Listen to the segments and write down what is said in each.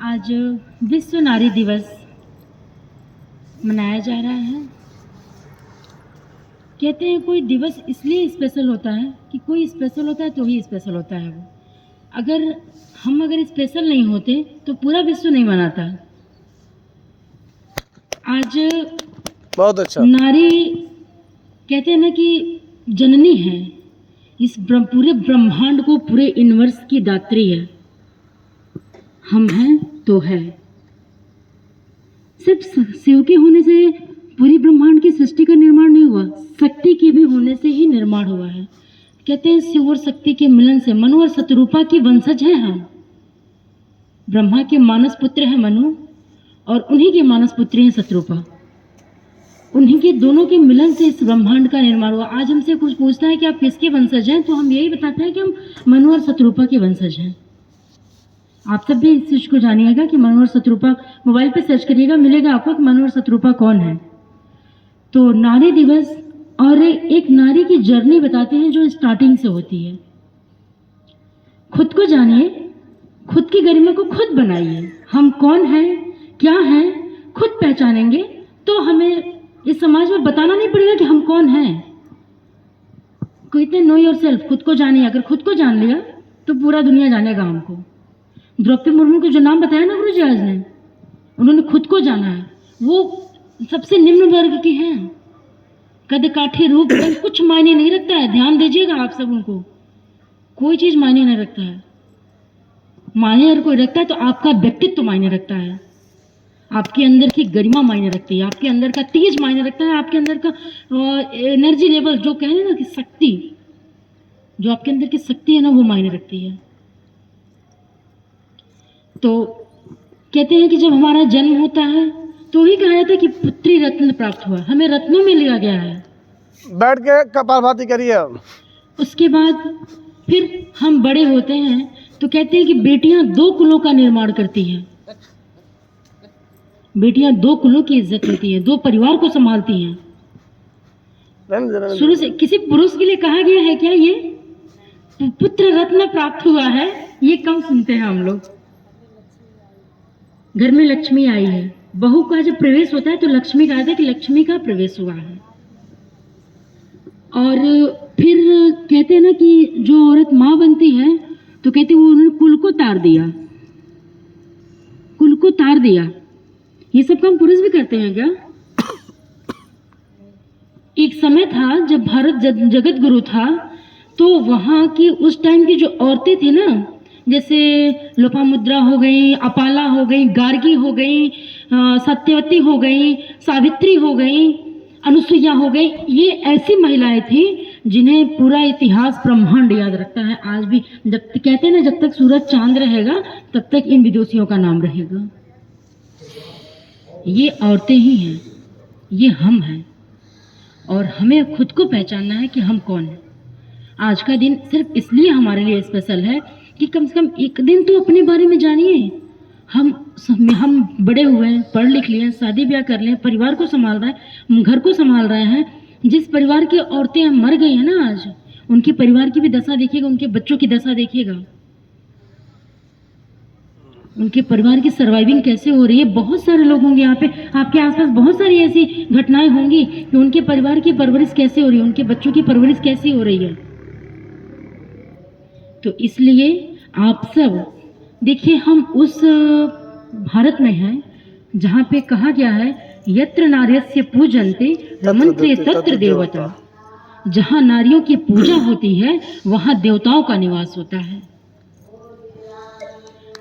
आज विश्व नारी दिवस मनाया जा रहा है। कहते हैं कोई दिवस इसलिए स्पेशल होता है कि कोई स्पेशल होता है तो ही स्पेशल होता है वो। अगर स्पेशल नहीं होते तो पूरा विश्व नहीं मनाता। आज बहुत अच्छा। नारी कहते हैं ना कि जननी है, इस पूरे ब्रह्मांड को, पूरे यूनिवर्स की दात्री है। हम हैं तो है। सिर्फ शिव के होने से पूरी ब्रह्मांड की सृष्टि का निर्माण नहीं हुआ, शक्ति के भी होने से ही निर्माण हुआ है। कहते हैं शिव और शक्ति के मिलन से मनु और शतरूपा की वंशज हैं हम। ब्रह्मा के मानस पुत्र है मनु और उन्हीं के मानस पुत्री हैं शतरूपा। उन्हीं के दोनों के मिलन से इस ब्रह्मांड का निर्माण हुआ। आज हमसे कुछ पूछता है कि आप किसके वंशज हैं, तो हम यही बताते हैं कि हम मनु और शतरूपा के वंशज हैं। आप सब भी इस चीज को जानिएगा कि मनु और शतरूपा, मोबाइल पे सर्च करिएगा, मिलेगा आपको कि मनु और शतरूपा कौन है। तो नारी दिवस और एक नारी की जर्नी बताते हैं जो स्टार्टिंग से होती है। खुद को जानिए, खुद की गरिमा को खुद बनाइए। हम कौन हैं, क्या हैं, खुद पहचानेंगे तो हमें इस समाज में बताना नहीं पड़ेगा कि हम कौन हैं। कहते नो योर सेल्फ, खुद को जानिए। अगर खुद को जान लिया तो पूरा दुनिया जानेगा हमको। द्रौपदी मुर्मू को जो नाम बताया ना गुरु जी आज ने, उन्होंने खुद को जाना है। वो सबसे निम्न वर्ग की हैं। कद काठी रूप कुछ मायने नहीं रखता है। ध्यान दीजिएगा आप सब, उनको कोई चीज मायने नहीं रखता है। मायने अगर कोई रखता है तो आपका व्यक्तित्व मायने रखता है, आपके अंदर की गरिमा मायने रखती है, आपके अंदर का तेज मायने रखता है, आपके अंदर का एनर्जी लेवल, जो कह रहे हैं ना कि शक्ति, जो आपके अंदर की शक्ति है ना, वो मायने रखती है। तो कहते हैं कि जब हमारा जन्म होता है तो ही कहा जाता है कि पुत्री रत्न प्राप्त हुआ, हमें रत्नों में लिया गया है। बैठ के कपालभाति करिए। उसके बाद फिर हम बड़े होते हैं तो कहते हैं कि बेटियां 2 कुलों का निर्माण करती हैं। बेटियां 2 कुलों की इज्जत करती हैं, 2 परिवार को संभालती हैं। शुरू से किसी पुरुष के लिए कहा गया है क्या ये पुत्र रत्न प्राप्त हुआ है? ये कम सुनते हैं हम लोग। घर में लक्ष्मी आई है, बहू का जब प्रवेश होता है तो लक्ष्मी कहा जाता है कि लक्ष्मी का प्रवेश हुआ है। और फिर कहते हैं ना कि जो औरत माँ बनती है तो कहते हैं वो उन्होंने कुल को तार दिया, कुल को तार दिया। ये सब काम पुरुष भी करते हैं क्या? एक समय था जब भारत जगत गुरु था, तो वहाँ की उस टाइम की जो औरतें थी ना, जैसे लोपामुद्रा हो गई, अपाला हो गई, गार्गी हो गई, सत्यवती हो गई, सावित्री हो गई, अनुसुईया हो गई, ये ऐसी महिलाएं थी जिन्हें पूरा इतिहास ब्रह्मांड याद रखता है। आज भी जब कहते हैं ना, जब तक सूरज चांद रहेगा तब तक इन विदुषियों का नाम रहेगा। ये औरतें ही हैं, ये हम हैं, और हमें खुद को पहचानना है कि हम कौन हैं। आज का दिन सिर्फ इसलिए हमारे लिए स्पेशल है कि कम से कम एक दिन तो अपने बारे में जानिए। हम बड़े हुए हैं, पढ़ लिख लिए, शादी ब्याह कर लें, परिवार को संभाल रहे हैं, घर को संभाल रहे हैं। जिस परिवार की औरतें मर गई हैं ना आज, उनके परिवार की भी दशा देखिएगा, उनके बच्चों की दशा देखिएगा, उनके परिवार की सर्वाइविंग कैसे हो रही है। बहुत सारे लोग होंगे यहाँ पे, आपके आसपास बहुत सारी ऐसी घटनाएं होंगी कि उनके परिवार की परवरिश कैसे हो रही है, उनके बच्चों की परवरिश कैसी हो रही है। तो इसलिए आप सब देखिए, हम उस भारत में हैं जहाँ पे कहा गया है यत्र नार्यस्य पूजन्ते रमन्ते तत्र देवता। जहाँ नारियों की पूजा होती है वहाँ देवताओं का निवास होता है।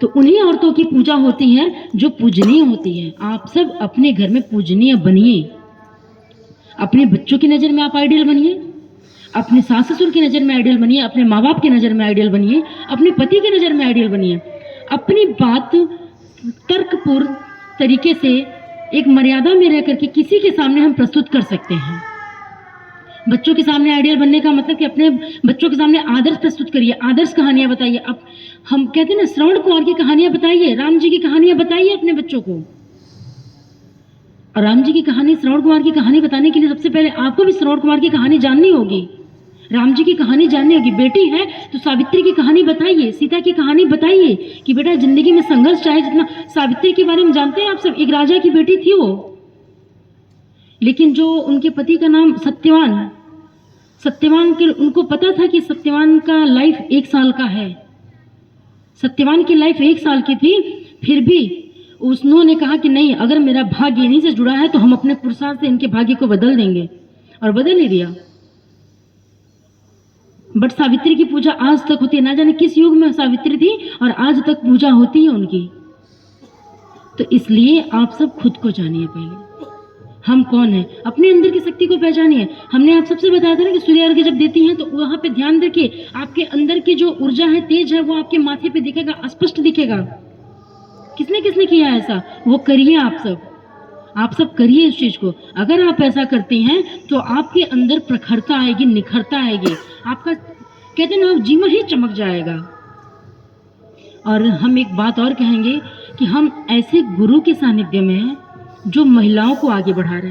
तो उन्हीं औरतों की पूजा होती है जो पूजनीय होती है। आप सब अपने घर में पूजनीय बनिए। अपने बच्चों की नज़र में आप आइडियल बनिए, अपने सास ससुर की नज़र में आइडियल बनिए, अपने माँ बाप की नज़र में आइडियल बनिए, अपने पति की नज़र में आइडियल बनिए। अपनी बात तर्कपूर्ण तरीके से एक मर्यादा में रह करके किसी के सामने हम प्रस्तुत कर सकते हैं। बच्चों के सामने आइडियल बनने का मतलब कि अपने बच्चों के सामने आदर्श प्रस्तुत करिए, आदर्श कहानियाँ बताइए। अब हम कहते हैं ना, श्रवण कुमार की कहानियाँ बताइए, राम जी की कहानियाँ बताइए अपने बच्चों को। और राम जी की कहानी, श्रवण कुमार की कहानी बताने के लिए सबसे पहले आपको भी श्रवण कुमार की कहानी जाननी होगी। राम जी की कहानी जाननी होगी। बेटी है तो सावित्री की कहानी बताइए, सीता की कहानी बताइए कि बेटा जिंदगी में संघर्ष चाहे जितना। सावित्री के बारे में जानते हैं आप सब, एक राजा की बेटी थी वो, लेकिन जो उनके पति का नाम सत्यवान, सत्यवान के उनको पता था कि सत्यवान का लाइफ 1 साल का है, सत्यवान की लाइफ 1 साल की थी, फिर भी उन्होंने कहा कि नहीं, अगर मेरा भाग्य इन्हीं से जुड़ा है तो हम अपने पुरुषार्थ से इनके भाग्य को बदल देंगे, और बदल ही दिया। बट सावित्री की पूजा आज तक होती है, ना जाने किस युग में सावित्री थी और आज तक पूजा होती है उनकी। तो इसलिए आप सब खुद को जानिए, पहले हम कौन हैं, अपने अंदर की शक्ति को पहचानिए। हमने आप सबसे बताया था ना कि सूर्य अर्घ्य जब देती हैं तो वहां पे ध्यान रखिए, आपके अंदर की जो ऊर्जा है, तेज है, वो आपके माथे पे दिखेगा, स्पष्ट दिखेगा। किसने किसने किया ऐसा, वो करिए आप सब करिए इस चीज को। अगर आप ऐसा करते हैं तो आपके अंदर प्रखरता आएगी, निखरता आएगी, आपका कहते हैं ना जीवन ही चमक जाएगा। और हम एक बात और कहेंगे कि हम ऐसे गुरु के सानिध्य में हैं जो महिलाओं को आगे बढ़ा रहे हैं।